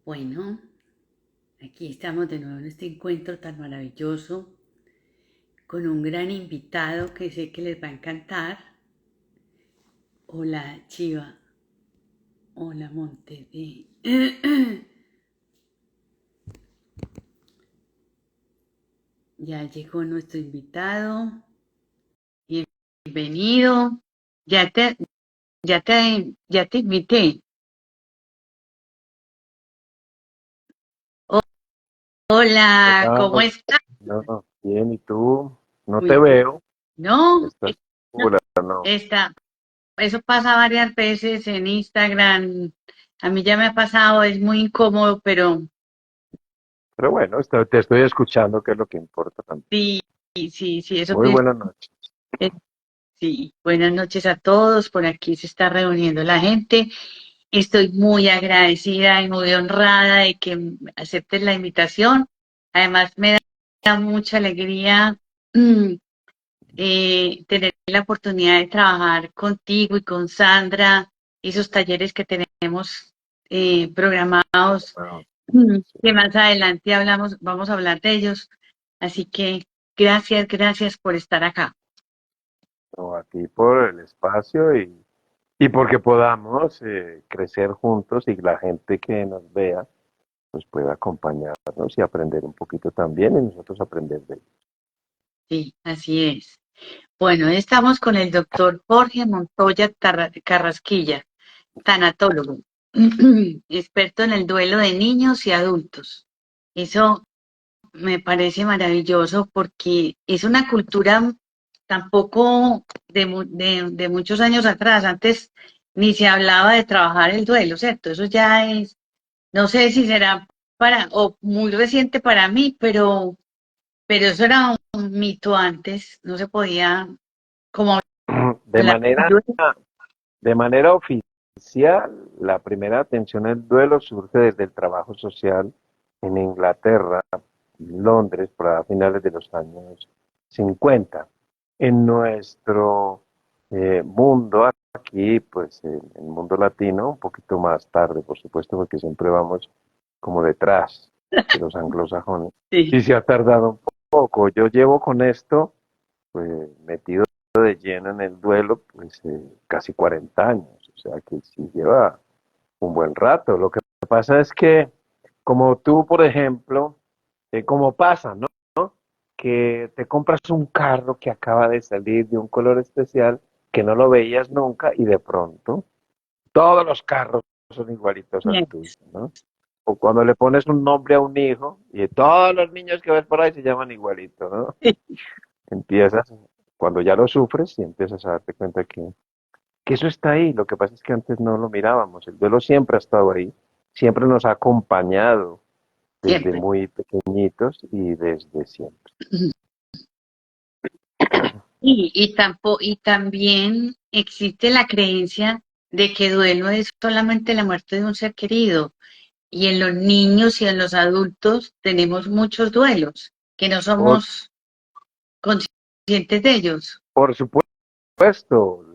Bueno, aquí estamos de nuevo en este encuentro tan maravilloso con un gran invitado que sé que les va a encantar. Hola, Chiva. Hola, Monte. Ya llegó nuestro invitado. Bienvenido. Ya te, ya te invité. Hola, Hola, ¿cómo estás? no, bien, ¿y tú? No te Muy bien. veo, No, estás no, segura, no. está. Eso pasa varias veces en Instagram. A mí ya me ha pasado, es muy incómodo, pero Pero bueno, te estoy escuchando, que es lo que importa también. sí, sí, sí, eso Muy que buenas noches. sí. Buenas noches a todos. Por aquí se está reuniendo la gente. Estoy muy agradecida y muy honrada de que aceptes la invitación. Además, me da mucha alegría mm, tener la oportunidad de trabajar contigo y con Sandra, esos talleres que tenemos programados, Bueno, sí, que más adelante vamos a hablar de ellos. Así que gracias, gracias por estar acá. no, a ti por el espacio y porque podamos crecer juntos y la gente que nos vea pues pueda acompañarnos y aprender un poquito también y nosotros aprender de ellos. Sí, así es. Bueno, estamos con el doctor Jorge Montoya Carrasquilla, tanatólogo, experto en el duelo de niños y adultos. Eso me parece maravilloso porque es una cultura tampoco de muchos años atrás. Antes ni se hablaba de trabajar el duelo, ¿cierto? Eso ya es, no sé si será o muy reciente para mí, pero eso era un mito antes. No se podía como De hablar manera, del duelo. de manera oficial, la primera atención al duelo surge desde el trabajo social en Inglaterra, Londres, para finales de los años 50. En nuestro mundo aquí, pues en el mundo latino, un poquito más tarde, por supuesto, porque siempre vamos como detrás de los anglosajones. Sí, Y se ha tardado un poco. Yo llevo con esto, pues metido de lleno en el duelo, pues casi 40 años. O sea que sí lleva un buen rato. Lo que pasa es que, como tú, por ejemplo, como pasa, ¿no? Que te compras un carro que acaba de salir de un color especial que no lo veías nunca y de pronto todos los carros son igualitos al bien. tuyo, ¿no? O cuando le pones un nombre a un hijo y todos los niños que ves por ahí se llaman igualito, ¿no? Empiezas, cuando ya lo sufres y empiezas a darte cuenta que eso está ahí. Lo que pasa es que antes no lo mirábamos. El duelo siempre ha estado ahí, siempre nos ha acompañado desde Siempre. muy pequeñitos y desde siempre. Y también existe la creencia de que duelo es solamente la muerte de un ser querido. Y en los niños y en los adultos tenemos muchos duelos que no Por, somos conscientes de ellos. por supuesto,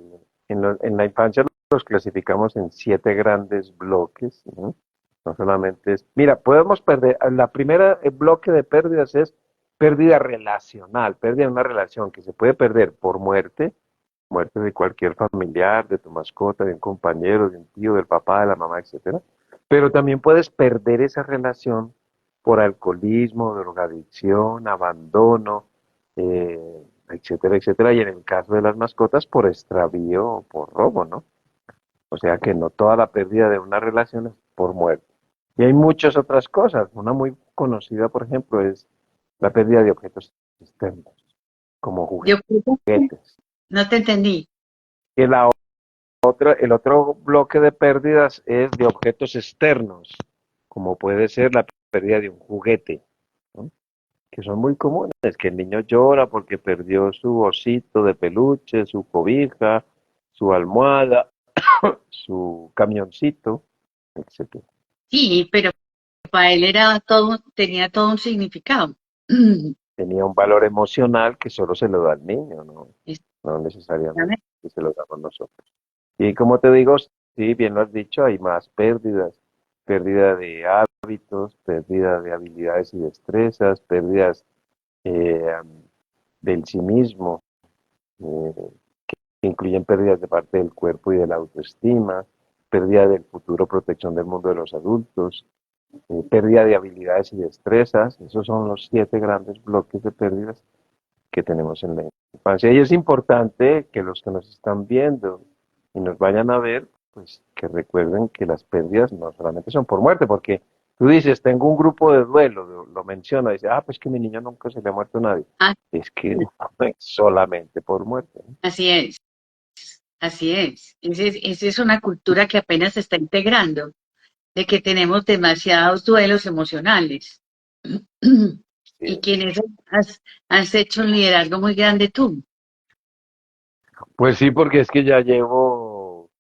en la infancia los clasificamos en 7 grandes bloques, ¿no? No solamente es, mira, podemos perder, la primera bloque de pérdidas es pérdida relacional, pérdida de una relación que se puede perder por muerte, muerte de cualquier familiar, de tu mascota, de un compañero, de un tío, del papá, de la mamá, etcétera. Pero también puedes perder esa relación por alcoholismo, drogadicción, abandono, etcétera, etcétera. Y en el caso de las mascotas, por extravío o por robo, ¿no? O sea que no toda la pérdida de una relación es por muerte. Y hay muchas otras cosas. Una muy conocida, por ejemplo, es la pérdida de objetos externos, como Yo juguetes. no te entendí. Y el otro bloque de pérdidas es de objetos externos, como puede ser la pérdida de un juguete, ¿no? Que son muy comunes, que el niño llora porque perdió su osito de peluche, su cobija, su almohada, su camioncito, etcétera. Sí, pero para él era todo, tenía todo un significado. Tenía un valor emocional que solo se lo da al niño, ¿no? No necesariamente Exactamente. se lo damos nosotros. Y como te digo, sí, bien lo has dicho, hay más pérdidas. pérdida de hábitos, pérdida de habilidades y destrezas, pérdidas eh, del sí mismo, eh, que incluyen pérdidas de parte del cuerpo y de la autoestima, pérdida del futuro, protección del mundo de los adultos, pérdida de habilidades y destrezas. Esos son los 7 grandes bloques de pérdidas que tenemos en la infancia. Y es importante que los que nos están viendo y nos vayan a ver, pues que recuerden que las pérdidas no solamente son por muerte, porque tú dices, tengo un grupo de duelo, lo menciona, dice, pues que mi niño nunca se le ha muerto nadie. Ah, Es que no es solamente por muerte, ¿no? así es, así es. Esa es una cultura que apenas se está integrando, de que tenemos demasiados duelos emocionales. Sí. Y que en eso has hecho un liderazgo muy grande tú. Pues sí, porque es que ya llevo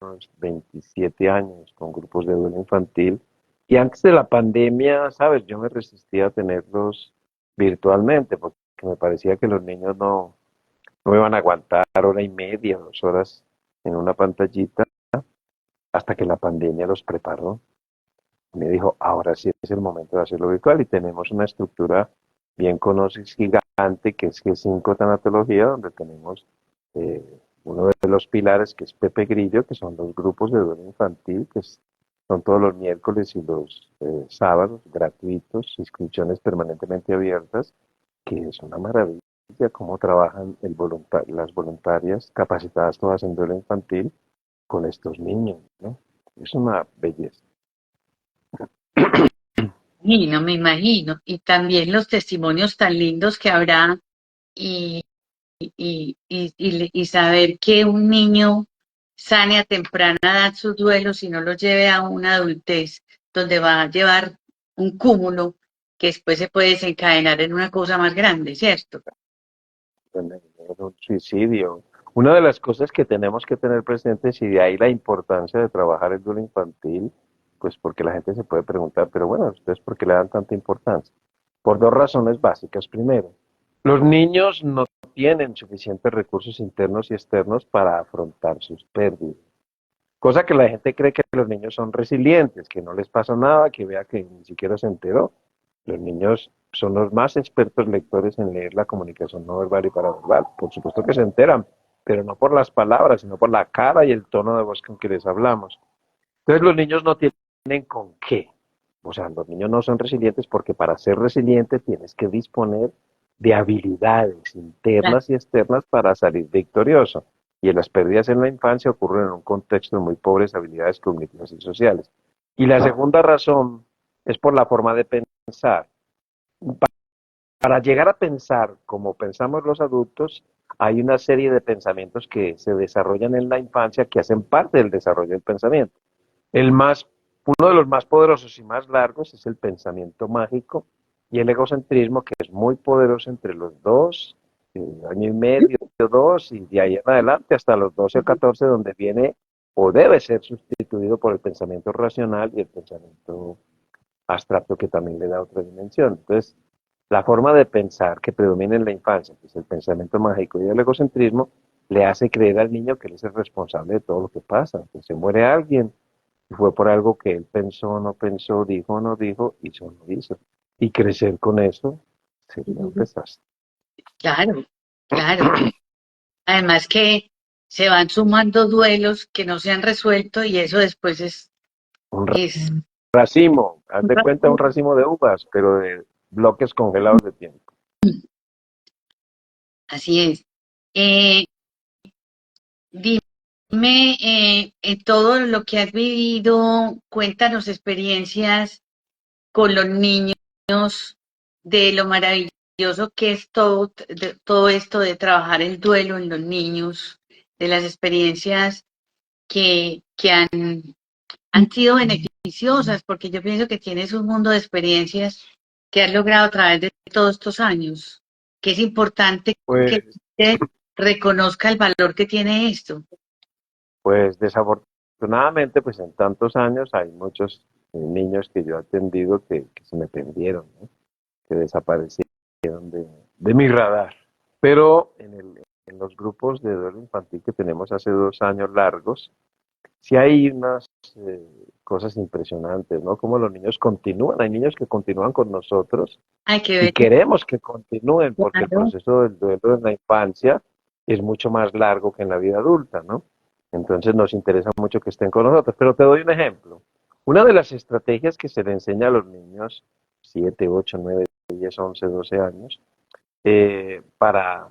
unos 27 años con grupos de duelo infantil y antes de la pandemia, sabes, yo me resistía a tenerlos virtualmente porque me parecía que los niños no me iban a aguantar hora y media, 2 horas en una pantallita hasta que la pandemia los preparó. Me dijo, ahora sí es el momento de hacerlo virtual y tenemos una estructura bien conocida, gigante, que es G5 Tanatología, donde tenemos uno de los pilares que es Pepe Grillo, que son los grupos de duelo infantil, son todos los miércoles y los sábados gratuitos, inscripciones permanentemente abiertas, que es una maravilla cómo trabajan las voluntarias capacitadas todas en duelo infantil con estos niños, ¿no? Es una belleza. Y no me imagino. Y también los testimonios tan lindos que habrá y, y saber que un niño sane a temprana edad sus duelos y no los lleve a una adultez donde va a llevar un cúmulo que después se puede desencadenar en una cosa más grande, ¿cierto? Un suicidio. Una de las cosas que tenemos que tener presentes, y de ahí la importancia de trabajar el duelo infantil, pues porque la gente se puede preguntar, pero bueno, ¿ustedes por qué le dan tanta importancia? Por 2 razones básicas. Primero, los niños no tienen suficientes recursos internos y externos para afrontar sus pérdidas. Cosa que la gente cree que los niños son resilientes, que no les pasa nada, que vea que ni siquiera se enteró. Los niños son los más expertos lectores en leer la comunicación no verbal y paraverbal. Por supuesto que se enteran, pero no por las palabras, sino por la cara y el tono de voz con que les hablamos. Entonces los niños no tienen con qué. O sea, los niños no son resilientes porque para ser resiliente tienes que disponer de habilidades internas y externas para salir victorioso. Y en las pérdidas en la infancia ocurren en un contexto de muy pobres habilidades cognitivas y sociales. Y la segunda razón es por la forma de pensar. Para llegar a pensar como pensamos los adultos, hay una serie de pensamientos que se desarrollan en la infancia que hacen parte del desarrollo del pensamiento. El más, uno de los más poderosos y más largos es el pensamiento mágico y el egocentrismo, que es muy poderoso entre los 2 año y medio, 2, y de ahí en adelante hasta los 12 o 14, donde viene o debe ser sustituido por el pensamiento racional y el pensamiento abstracto, que también le da otra dimensión. Entonces, la forma de pensar que predomina en la infancia, que es el pensamiento mágico y el egocentrismo, le hace creer al niño que él es el responsable de todo lo que pasa, que se muere alguien, y fue por algo que él pensó, no pensó, dijo, no dijo, hizo, no hizo. Y crecer con eso sería un desastre. Claro, claro. Además que se van sumando duelos que no se han resuelto y eso después Un es racimo, haz de cuenta un racimo de uvas, pero de bloques congelados de tiempo. así es. Eh, Dime, todo lo que has vivido, cuéntanos experiencias con los niños, de lo maravilloso que es todo esto de trabajar el duelo en los niños, de las experiencias que han sido beneficiosas, porque yo pienso que tienes un mundo de experiencias que has logrado a través de todos estos años, que es importante que Pues, usted reconozca el valor que tiene esto. pues desafortunadamente, pues en tantos años hay muchos niños que yo he atendido que se me perdieron, ¿no? Que desaparecieron de mi radar. Pero en los grupos de duelo infantil que tenemos hace 2 años largos, sí hay unas cosas impresionantes, ¿no? Como los niños continúan, hay niños que continúan con nosotros Ay, qué y belleza. queremos que continúen porque el Claro. proceso del duelo en la infancia es mucho más largo que en la vida adulta, ¿no? Entonces nos interesa mucho que estén con nosotros. Pero te doy un ejemplo. Una de las estrategias que se le enseña a los niños, 7, 8, 9, 10, 11, 12 años, para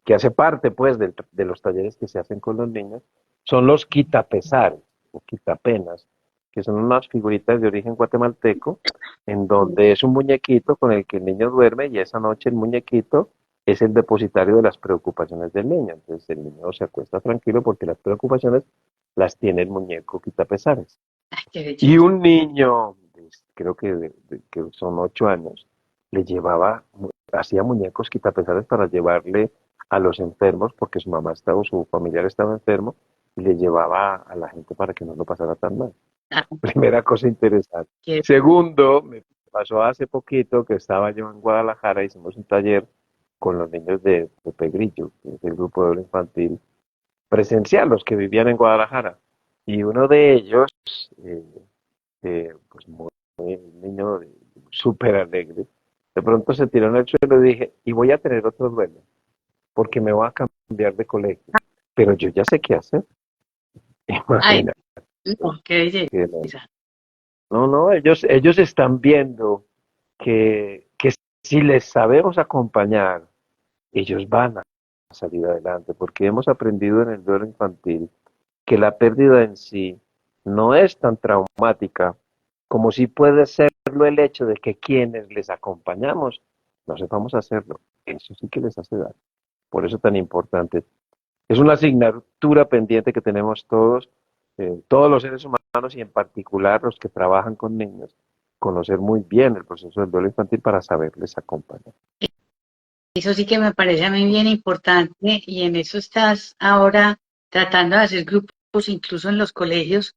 que hace parte pues de los talleres que se hacen con los niños, son los quitapesares o quitapenas, que son unas figuritas de origen guatemalteco, en donde es un muñequito con el que el niño duerme y esa noche el muñequito es el depositario de las preocupaciones del niño. Entonces el niño se acuesta tranquilo porque las preocupaciones las tiene el muñeco quitapesares. Ay, qué Y belleza. un niño, creo que, que son 8 años, le llevaba, hacía muñecos quitapesares para llevarle a los enfermos, porque su mamá estaba, o su familiar estaba enfermo, y le llevaba a la gente para que no lo pasara tan mal. Ah, Primera cosa interesante. qué- Segundo, me pasó hace poquito que estaba yo en Guadalajara, hicimos un taller con los niños de Pegrillo, que es el grupo de oro infantil presencial, los que vivían en Guadalajara. Y uno de ellos, eh, pues muy niño súper alegre. De pronto se tiró en el suelo y dije, y voy a tener otro duelo, porque me voy a cambiar de colegio. Pero yo ya sé qué hacer. ay, Imagina. no, qué Que belleza. no, no, ellos están viendo que si les sabemos acompañar, ellos van a salir adelante, porque hemos aprendido en el duelo infantil que la pérdida en sí no es tan traumática como si puede serlo el hecho de que quienes les acompañamos no sepamos hacerlo. Eso sí que les hace daño. Por eso es tan importante. Es una asignatura pendiente que tenemos todos, todos los seres humanos y en particular los que trabajan con niños, conocer muy bien el proceso del duelo infantil para saberles acompañar. Eso sí que me parece a mí bien importante y en eso estás ahora tratando de hacer grupos incluso en los colegios,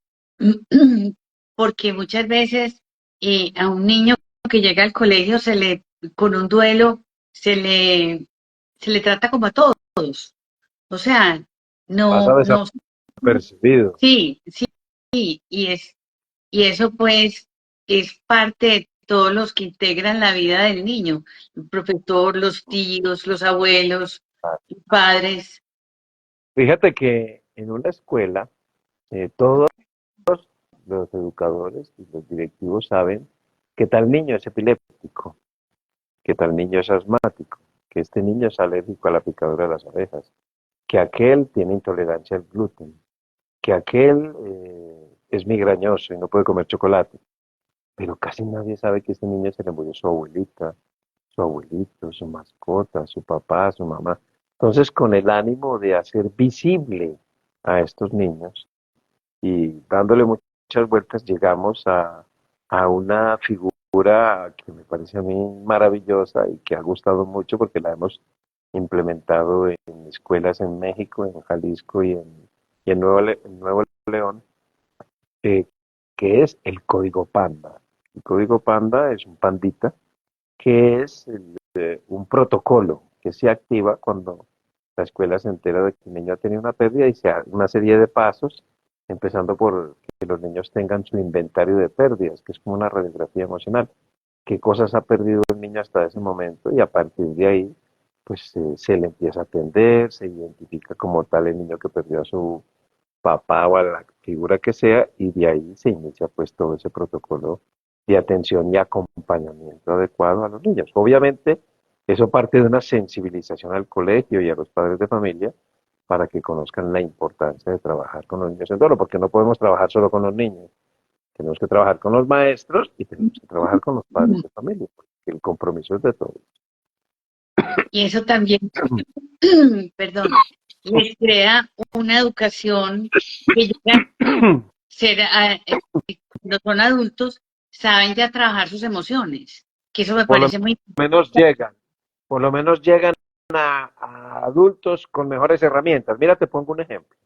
porque muchas veces a un niño que llega al colegio con un duelo, se le, se le trata como a todos. O sea, Pasa no, desapercibido. sí, sí, y y eso pues es parte de todos los que integran la vida del niño, el profesor, los tíos, los abuelos, los padres. Fíjate que en una escuela todos los educadores y los directivos saben que tal niño es epiléptico, que tal niño es asmático, que este niño es alérgico a la picadura de las abejas, que aquel tiene intolerancia al gluten, que aquel es migrañoso y no puede comer chocolate. Pero casi nadie sabe que este niño se le murió su abuelita, su abuelito, su mascota, su papá, su mamá. Entonces, con el ánimo de hacer visible a estos niños y dándole muchas vueltas, llegamos a una figura que me parece a mí maravillosa y que ha gustado mucho porque la hemos implementado en escuelas en México, en Jalisco y en en Nuevo León, eh, que es el código Panda. El código Panda es un pandita que es un protocolo que se activa cuando la escuela se entera de que el niño ha tenido una pérdida y se hace una serie de pasos, empezando por que los niños tengan su inventario de pérdidas, que es como una radiografía emocional. ¿Qué cosas ha perdido el niño hasta ese momento? Y a partir de ahí, pues se le empieza a atender, se identifica como tal el niño que perdió a su papá o a la figura que sea, y de ahí se inicia pues todo ese protocolo de atención y acompañamiento adecuado a los niños. Obviamente, eso parte de una sensibilización al colegio y a los padres de familia para que conozcan la importancia de trabajar con los niños en duelo, porque no podemos trabajar solo con los niños, tenemos que trabajar con los maestros y tenemos que trabajar con los padres de familia, porque el compromiso es de todos. Y eso también, perdón, les crea una educación que llega a ser, cuando son adultos, saben ya trabajar sus emociones, que eso me Por lo parece muy menos llegan, por lo menos llegan a adultos con mejores herramientas. Mira, te pongo un ejemplo.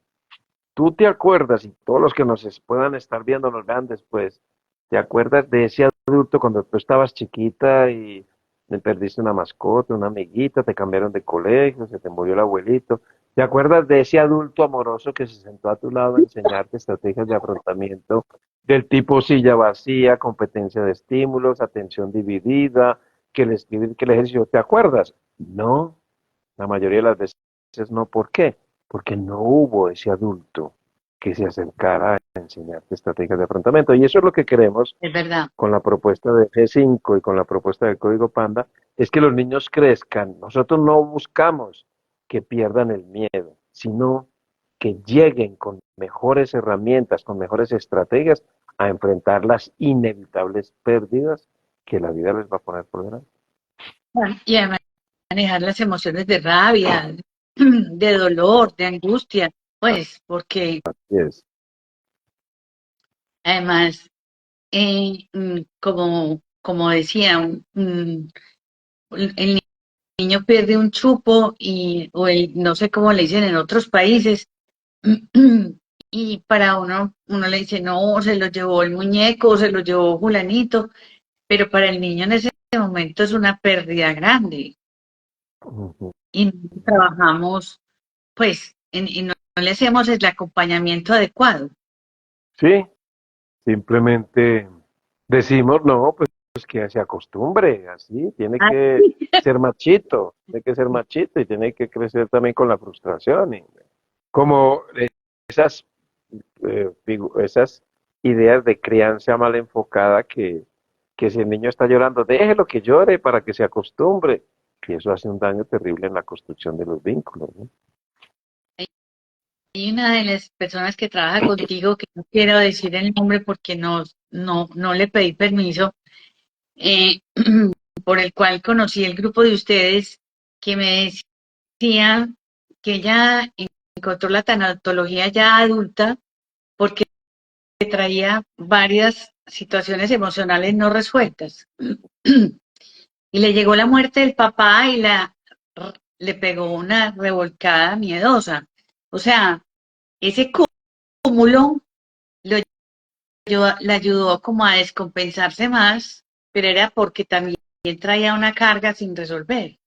Tú te acuerdas, y todos los que nos puedan estar viendo, nos vean después, ¿te acuerdas de ese adulto cuando tú estabas chiquita y le perdiste una mascota, una amiguita, te cambiaron de colegio, se te murió el abuelito? ¿Te acuerdas de ese adulto amoroso que se sentó a tu lado a enseñarte estrategias de afrontamiento del tipo silla vacía, competencia de estímulos, atención dividida, que el escribir, que el ejercicio? ¿Te acuerdas? No, la mayoría de las veces no. ¿Por qué? Porque no hubo ese adulto que se acercara a enseñarte estrategias de afrontamiento. Y eso es lo que queremos Es verdad. con la propuesta de G5 y con la propuesta del Código Panda, es que los niños crezcan. Nosotros no buscamos que pierdan el miedo, sino que lleguen con mejores herramientas, con mejores estrategias a enfrentar las inevitables pérdidas que la vida les va a poner por delante. Y además manejar las emociones de rabia, de dolor, de angustia, pues, porque Yes. además, como decía, el niño pierde un chupo o no sé cómo le dicen en otros países, y para uno le dice, no, se lo llevó el muñeco, se lo llevó fulanito, pero para el niño en ese momento es una pérdida grande Ujú. y no trabajamos, pues, y no le hacemos el acompañamiento adecuado. Sí, simplemente decimos, no, pues que se acostumbre, así, tiene Ah, que ser machito, tiene que ser machito y tiene que crecer también con la frustración. Y como esas, esas ideas de crianza mal enfocada que si el niño está llorando, déjelo que llore para que se acostumbre. Y eso hace un daño terrible en la construcción de los vínculos, ¿no? hay una de las personas que trabaja contigo, que no quiero decir el nombre porque no le pedí permiso, eh, por el cual conocí el grupo de ustedes, que me decía que ella encontró la tanatología ya adulta porque traía varias situaciones emocionales no resueltas. Y le llegó la muerte del papá y le pegó una revolcada miedosa. O sea, ese cúmulo le ayudó como a descompensarse más, pero era porque también traía una carga sin resolver.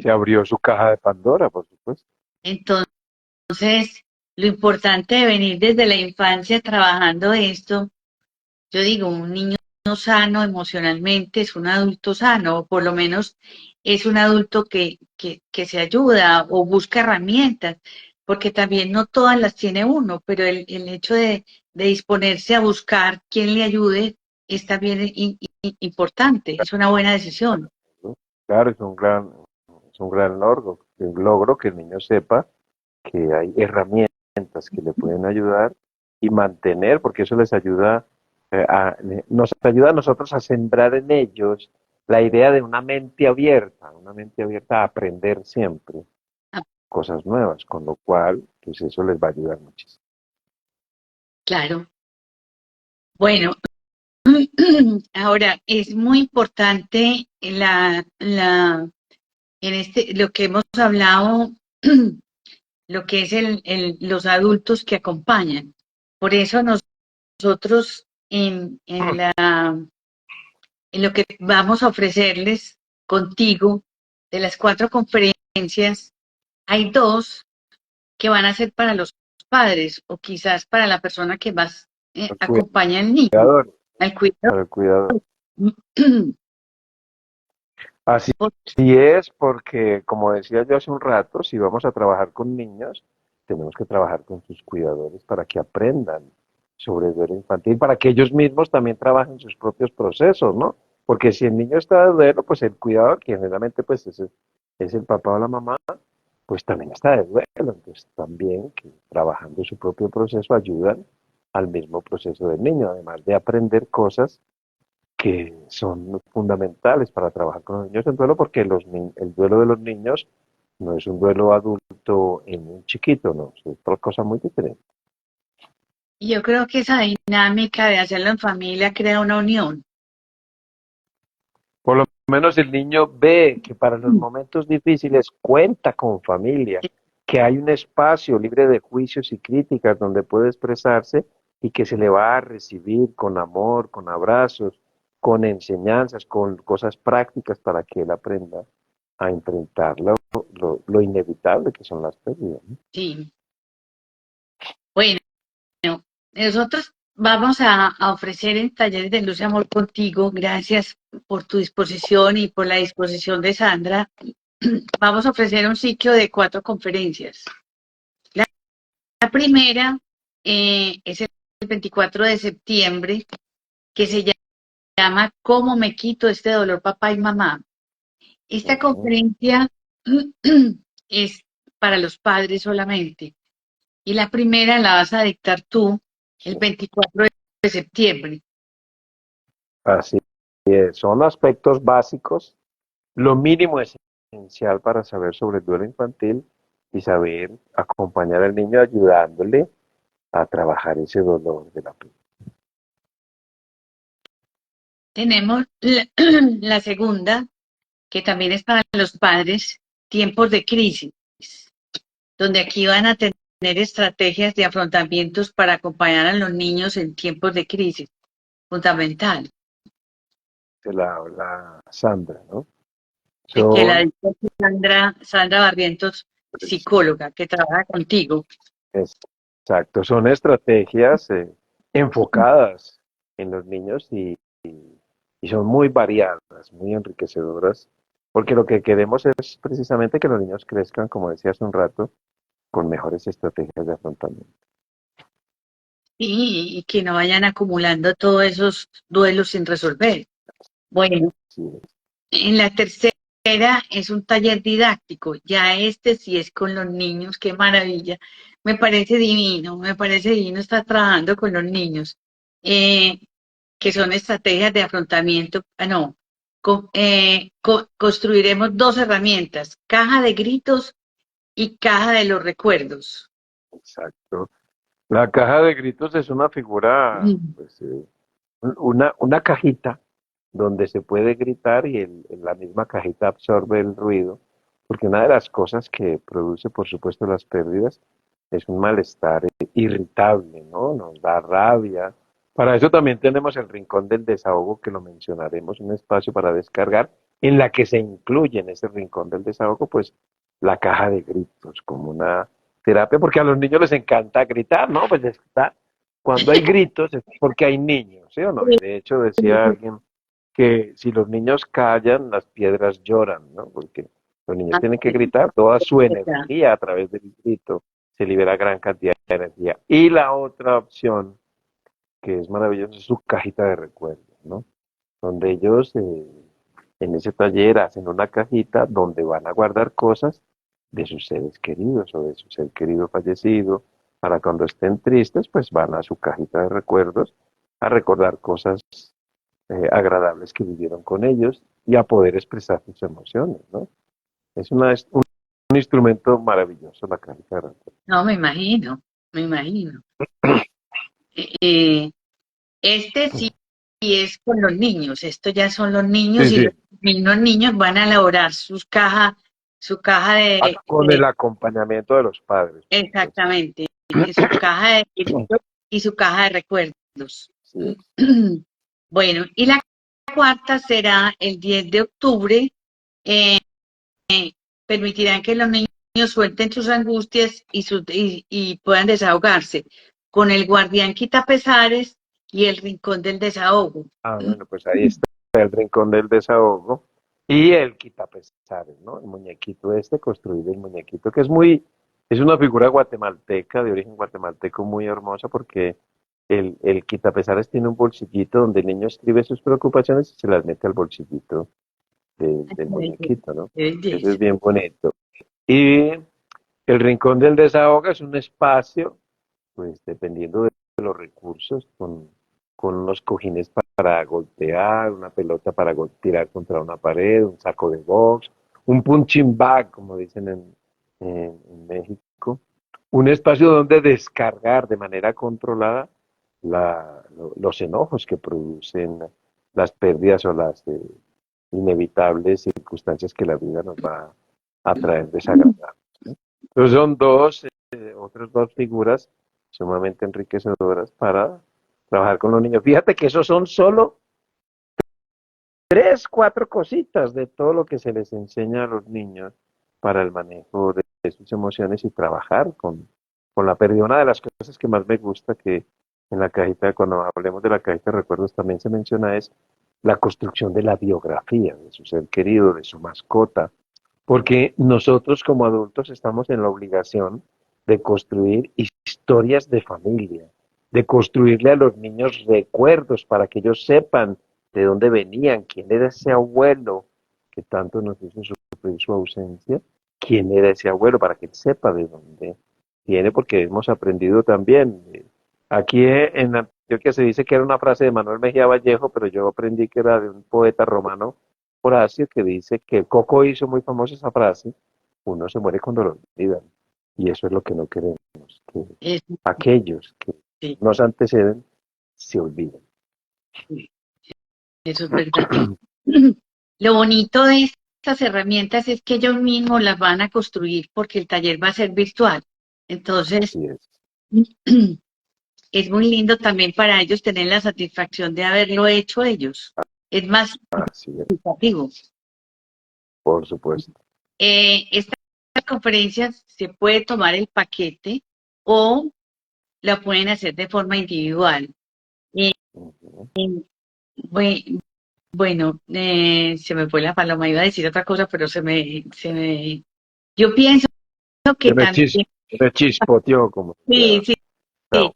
Se abrió su caja de Pandora, por supuesto. Entonces, lo importante de venir desde la infancia trabajando esto, yo digo, un niño sano emocionalmente es un adulto sano, o por lo menos es un adulto que se ayuda o busca herramientas, porque también no todas las tiene uno, pero el hecho de disponerse a buscar quien le ayude es también importante, es una buena decisión. ¿No? Claro, es un gran logro que el niño sepa que hay herramientas que le pueden ayudar y mantener, porque eso les ayuda, nos ayuda a nosotros a sembrar en ellos la idea de una mente abierta a aprender siempre Ah, cosas nuevas, con lo cual, pues eso les va a ayudar muchísimo. claro. Bueno, ahora es muy importante lo que hemos hablado, lo que es los adultos que acompañan. Por eso nosotros en lo que vamos a ofrecerles contigo de las 4 conferencias, hay 2 que van a ser para los padres o quizás para la persona que más Al acompaña al niño, cuidador, al cuidado. para el cuidador. Así es porque, como decía yo hace un rato, si vamos a trabajar con niños, tenemos que trabajar con sus cuidadores para que aprendan sobre el duelo infantil, para que ellos mismos también trabajen sus propios procesos, ¿no? Porque si el niño está de duelo, pues el cuidador, que generalmente pues es el papá o la mamá, pues también está de duelo. Entonces también que trabajando su propio proceso ayudan al mismo proceso del niño, además de aprender cosas que son fundamentales para trabajar con los niños en duelo, porque el duelo de los niños no es un duelo adulto en un chiquito, no, es otra cosa muy diferente. Yo creo que esa dinámica de hacerlo en familia crea una unión. Por lo menos el niño ve que para los momentos difíciles cuenta con familia, que hay un espacio libre de juicios y críticas donde puede expresarse y que se le va a recibir con amor, con abrazos, con enseñanzas, con cosas prácticas para que él aprenda a enfrentar lo inevitable que son las pérdidas, ¿no? Sí. Bueno, nosotros vamos a ofrecer en Talleres de Luz y Amor contigo, gracias por tu disposición y por la disposición de Sandra. Vamos a ofrecer un ciclo de 4 conferencias. La primera es el 24 de septiembre, que se llama ¿Cómo me quito este dolor, papá y mamá? Esta Ujú. conferencia es para los padres solamente. Y la primera la vas a dictar tú el 24 de septiembre. Así es, son aspectos básicos, lo mínimo esencial para saber sobre el duelo infantil y saber acompañar al niño ayudándole a trabajar ese dolor de la pérdida. Tenemos la segunda, que también es para los padres, tiempos de crisis, donde aquí van a tener estrategias de afrontamientos para acompañar a los niños en tiempos de crisis. Fundamental. Se la habla Sandra, ¿no? Que la Son, dicta Sandra Barrientos, pues, psicóloga, que trabaja contigo. exacto, son estrategias enfocadas en los niños y son muy variadas, muy enriquecedoras, porque lo que queremos es precisamente que los niños crezcan, como decía hace un rato, con mejores estrategias de afrontamiento. Y que no vayan acumulando todos esos duelos sin resolver. Bueno, Así es. en la tercera es un taller didáctico, ya este sí es con los niños, qué maravilla. Me parece divino estar trabajando con los niños, eh, que son estrategias de afrontamiento. No, construiremos 2 herramientas, caja de gritos y caja de los recuerdos. Exacto. La caja de gritos es una figura, Mm. pues, una cajita donde se puede gritar y la misma cajita absorbe el ruido, porque una de las cosas que produce, por supuesto, las pérdidas es un malestar irritable, ¿no? Nos da rabia. Para eso también tenemos el rincón del desahogo, que lo mencionaremos, un espacio para descargar, en la que se incluye en ese rincón del desahogo, pues, la caja de gritos, como una terapia, porque a los niños les encanta gritar, ¿no? Pues está, cuando hay gritos es porque hay niños, ¿sí o no? Y de hecho decía alguien que si los niños callan, las piedras lloran, ¿no? Porque los niños tienen que gritar toda su energía a través del grito, se libera gran cantidad de energía. Y la otra opción, que es maravillosa, es su cajita de recuerdos, ¿no? Donde ellos en ese taller hacen una cajita donde van a guardar cosas de sus seres queridos o de su ser querido fallecido. Para cuando estén tristes, pues van a su cajita de recuerdos a recordar cosas agradables que vivieron con ellos y a poder expresar sus emociones, ¿no? Es un instrumento maravilloso la cajita de recuerdos. No, me imagino, me imagino. Eh, este sí es con los niños, esto ya son los niños Sí, y los sí. mismos niños van a elaborar su caja Con el acompañamiento de los padres, por supuesto. exactamente, su caja de y su caja de recuerdos. Sí, es. Bueno, y la cuarta será el 10 de octubre. eh, Permitirán que los niños suelten sus angustias y puedan desahogarse con el guardián quitapesares y el rincón del desahogo. Ah, bueno, pues ahí está el rincón del desahogo y el quitapesares, ¿no? El muñequito este, construir el muñequito, que es una figura guatemalteca, de origen guatemalteco muy hermosa porque el quitapesares tiene un bolsillito donde el niño escribe sus preocupaciones y se las mete al bolsillito del muñequito, ¿no? Eso es bien bonito. Y el rincón del desahogo es un espacio, pues dependiendo de los recursos, con unos cojines para golpear, una pelota para tirar contra una pared, un saco de box, un punching bag, como dicen en México, un espacio donde descargar de manera controlada los enojos que producen las pérdidas o las inevitables circunstancias que la vida nos va a traer desagradables, ¿no? Entonces son otras dos figuras sumamente enriquecedoras para trabajar con los niños. Fíjate que esos son solo tres, cuatro cositas de todo lo que se les enseña a los niños para el manejo de sus emociones y trabajar con la pérdida. Una de las cosas que más me gusta que en la cajita, cuando hablemos de la cajita de recuerdos también se menciona es la construcción de la biografía de su ser querido, de su mascota, porque nosotros como adultos estamos en la obligación de construir historias de familia, de construirle a los niños recuerdos para que ellos sepan de dónde venían, quién era ese abuelo que tanto nos hizo sufrir su ausencia, quién era ese abuelo para que él sepa de dónde viene, porque hemos aprendido también. Aquí en Antioquia se dice que era una frase de Manuel Mejía Vallejo, pero yo aprendí que era de un poeta romano, Horacio, que dice que Coco hizo muy famosa esa frase: uno se muere cuando lo olvidan. Y eso es lo que no queremos, que Es, aquellos que sí, nos anteceden se olviden. sí, eso es verdad. Lo bonito de estas herramientas es que ellos mismos las van a construir porque el taller va a ser virtual. Entonces, Así es, es muy lindo también para ellos tener la satisfacción de haberlo hecho ellos. Es más así es, significativo. por supuesto. Esta conferencia se puede tomar el paquete o la pueden hacer de forma individual. Eh, Ujú. bue- bueno, se me fue la paloma, iba a decir otra cosa, pero yo pienso que también, Se me chispoteó, como sí, ya. sí, sí. No,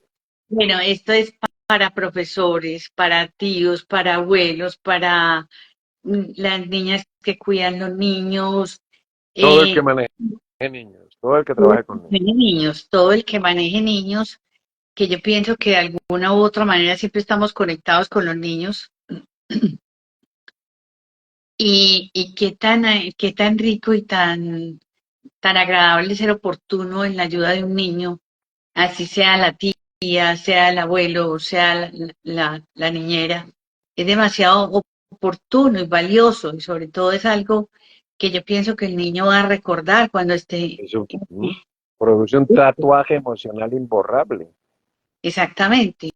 Bueno, esto es para profesores, para tíos, para abuelos, para las niñas que cuidan los niños, todo el que eh, maneje niños, todo el que todo el trabaje que con niños. maneje niños, todo el que maneje niños, que yo pienso que de alguna u otra manera siempre estamos conectados con los niños. Y qué tan rico y tan agradable ser oportuno en la ayuda de un niño, así sea la tía, sea el abuelo, sea la niñera. Es demasiado oportuno y valioso y sobre todo es algo que yo pienso que el niño va a recordar cuando esté. Eso produce un tatuaje emocional imborrable. Exactamente.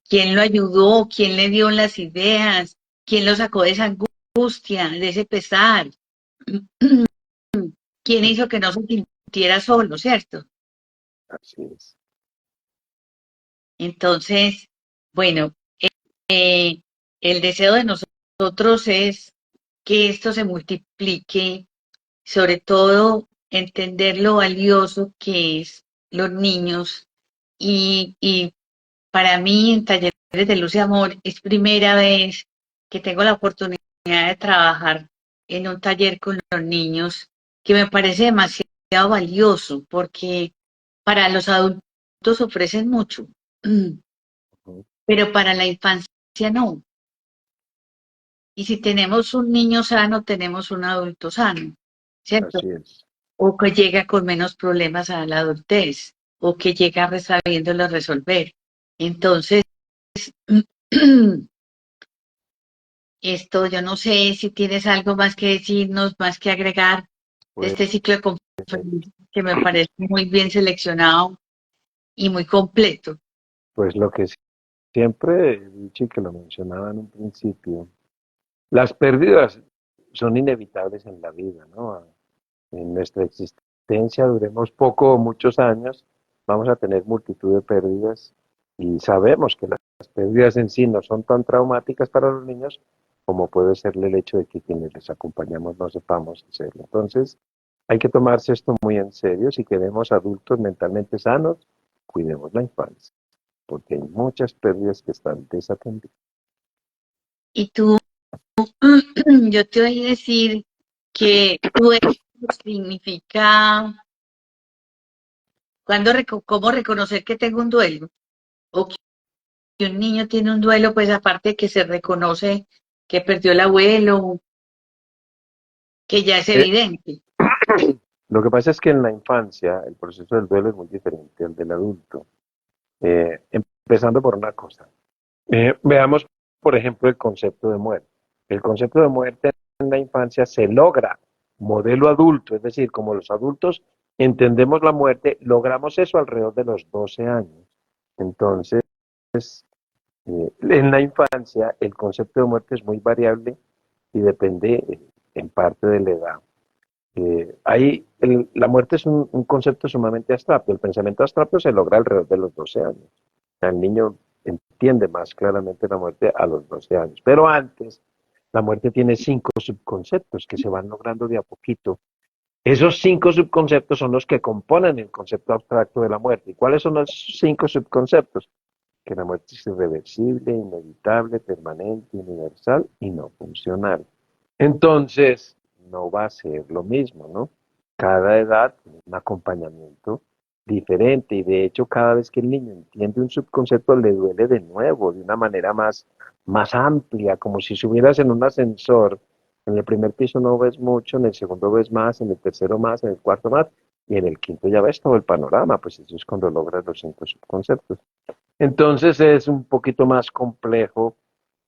¿Quién lo ayudó? ¿Quién le dio las ideas? ¿Quién lo sacó de esa angustia, de ese pesar? ¿Quién hizo que no se sintiera solo, cierto? Así es. Entonces, bueno, eh, el deseo de nosotros es que esto se multiplique, sobre todo entender lo valioso que es los niños y para mí en Talleres de Luz y Amor es primera vez que tengo la oportunidad de trabajar en un taller con los niños que me parece demasiado valioso porque para los adultos ofrecen mucho, Ujú. pero para la infancia no. Y si tenemos un niño sano, tenemos un adulto sano, ¿cierto? Así es. O que llega con menos problemas a la adultez, o que llega sabiéndolo resolver. Entonces, esto, yo no sé si tienes algo más que decirnos, más que agregar de Pues, este ciclo de conferencias que me parece muy bien seleccionado y muy completo. pues lo que siempre he dicho y que lo mencionaba en un principio, las pérdidas son inevitables en la vida, ¿no? En nuestra existencia, duremos poco o muchos años, vamos a tener multitud de pérdidas y sabemos que las pérdidas en sí no son tan traumáticas para los niños como puede ser el hecho de que quienes les acompañamos no sepamos hacerlo. Entonces, hay que tomarse esto muy en serio. Si queremos adultos mentalmente sanos, cuidemos la infancia, porque hay muchas pérdidas que están desatendidas. Y tú, yo te voy a decir que duelo significa cómo reconocer que tengo un duelo o que un niño tiene un duelo, pues aparte de que se reconoce que perdió el abuelo, que ya es Eh, evidente. lo que pasa es que en la infancia el proceso del duelo es muy diferente al del adulto. Empezando por una cosa. Veamos, por ejemplo, el concepto de muerte. El concepto de muerte en la infancia se logra modelo adulto, es decir, como los adultos entendemos la muerte, logramos eso alrededor de los 12 años. Entonces, En la infancia el concepto de muerte es muy variable y depende en parte de la edad. La muerte es un concepto sumamente abstracto. El pensamiento abstracto se logra alrededor de los 12 años. El niño entiende más claramente la muerte a los 12 años. Pero antes, la muerte tiene 5 subconceptos que se van logrando de a poquito. Esos 5 subconceptos son los que componen el concepto abstracto de la muerte. ¿Y cuáles son los 5 subconceptos? Que la muerte es irreversible, inevitable, permanente, universal y no funcional. Entonces, no va a ser lo mismo, ¿no? Cada edad tiene un acompañamiento diferente y de hecho cada vez que el niño entiende un subconcepto le duele de nuevo, de una manera más amplia, como si subieras en un ascensor. En el primer piso no ves mucho, en el segundo ves más, en el tercero más, en el cuarto más y en el quinto ya ves todo el panorama, pues eso es cuando logras los 5 subconceptos. Entonces es un poquito más complejo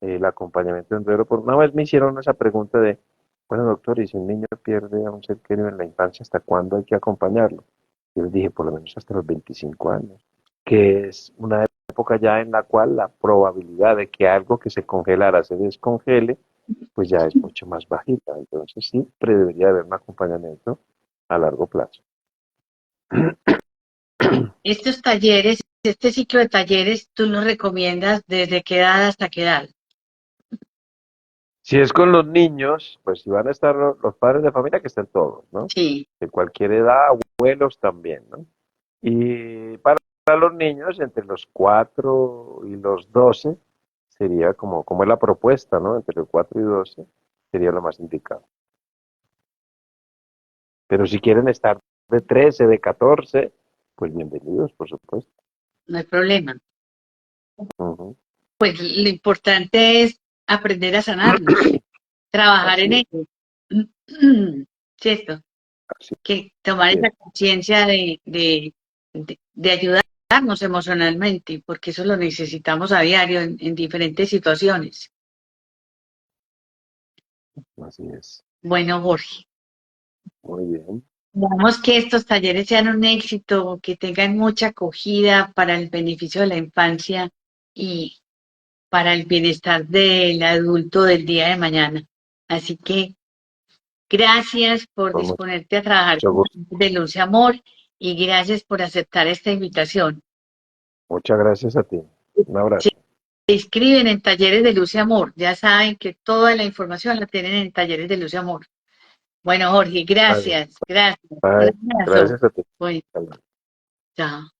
el acompañamiento en duelo. Por una vez me hicieron esa pregunta de, bueno, doctor, ¿y si un niño pierde a un ser querido en la infancia, hasta cuándo hay que acompañarlo? Yo les dije, por lo menos hasta los 25 años, que es una época ya en la cual la probabilidad de que algo que se congelara se descongele, pues ya es mucho más bajita. Entonces siempre debería haber un acompañamiento a largo plazo. Estos talleres, este ciclo de talleres, ¿tú los recomiendas desde qué edad hasta qué edad? Si es con los niños, pues si van a estar los padres de familia, que estén todos, ¿no? Sí, De cualquier edad, abuelos también, ¿no? Y para los niños, entre los 4 y los 12, sería como es la propuesta, ¿no? Entre los 4 y 12 sería lo más indicado. Pero si quieren estar de 13, de 14, pues bienvenidos, por supuesto. no hay problema. Ujú. Pues lo importante es aprender a sanarlos, trabajar Así en es, ello. ¿Cierto? así Que tomar esa es. conciencia de ayudarnos emocionalmente, porque eso lo necesitamos a diario en diferentes situaciones. Así es. Bueno, Jorge, Muy bien. esperamos que estos talleres sean un éxito, que tengan mucha acogida para el beneficio de la infancia y para el bienestar del adulto del día de mañana. Así que gracias por Con disponerte a trabajar mucho con gusto. de Luz y Amor y gracias por aceptar esta invitación. Muchas gracias a ti. Un Se abrazo. inscriben en Talleres de Luz y Amor. Ya saben que toda la información la tienen en Talleres de Luz y Amor. Bueno, Jorge, Vale. gracias, gracias. Un Bye. abrazo. Gracias a ti. Bueno, Hasta luego. chao.